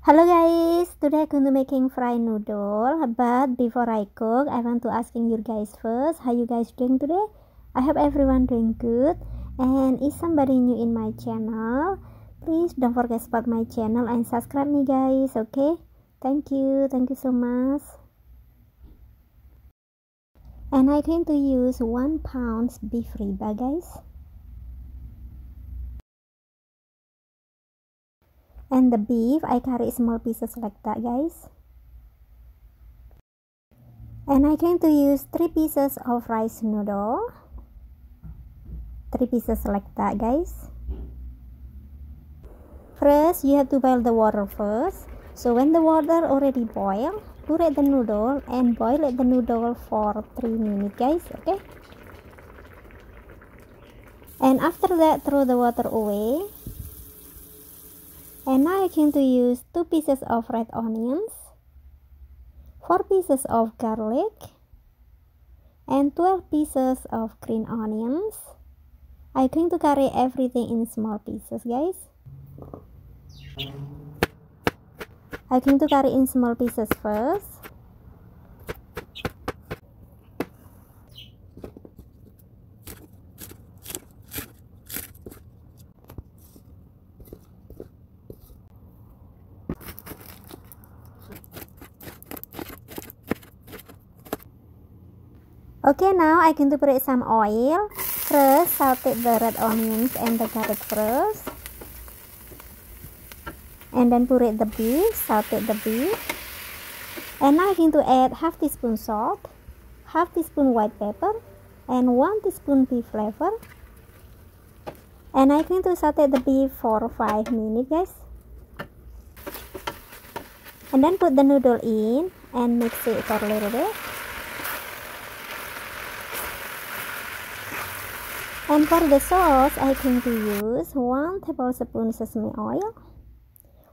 Hello guys, today I'm going to making fried noodle. But before I cook, I want to asking you guys first, how you guys doing today? I hope everyone doing good. And if somebody new in my channel, please don't forget support my channel and subscribe me guys. Okay, thank you so much. And I'm going to use 1 pound beef ribeye guys. And the beef I carry small pieces like that guys. And I'm going to use 3 pieces of rice noodle. 3 pieces like that guys. First you have to boil the water first. So when the water already boil, put the noodle and boil the noodle for 3 minutes guys. Okay, and after that throw the water away. And now I'm going to use 2 pieces of red onions, 4 pieces of garlic, and 12 pieces of green onions. I'm going to carry everything in small pieces guys. I'm going to carry in small pieces first. Okay, now I'm going to put some oil. First, saute the red onions and the garlic first. And then put the beef, saute the beef. And now I'm going to add half teaspoon salt, half teaspoon white pepper, and 1 teaspoon beef flavor. And I'm going to saute the beef for 5 minutes guys. And then put the noodle in and mix it for a little bit. And for the sauce, I'm going to use 1 tablespoon sesame oil,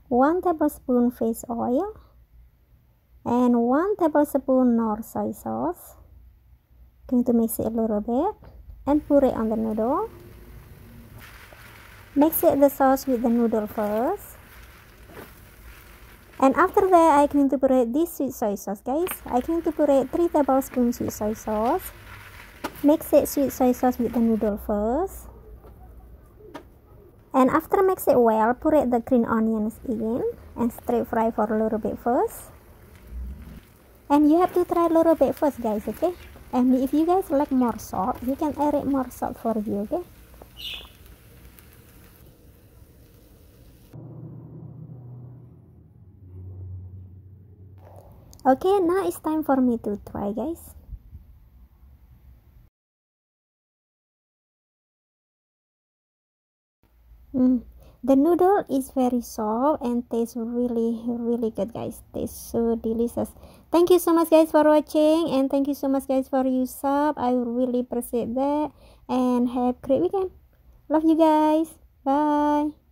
1 tablespoon fish oil, and 1 tablespoon Knorr soy sauce. Going to mix it a little bit and put it on the noodle. Mix it the sauce with the noodle first. And after that, I'm going to put this sweet soy sauce guys. I'm going to put 3 tablespoons sweet soy sauce. Mix it sweet soy sauce with the noodle first. And after mix it well, put the green onions in and stir fry for a little bit first. And you have to try a little bit first guys, okay? And if you guys like more salt, you can add it more salt for you, okay? Okay, now it's time for me to try guys. The noodle is very soft and tastes really good guys. Tastes so delicious. Thank you so much guys for watching, and thank you so much guys for your sub. I really appreciate that, and have a great weekend. Love you guys. Bye.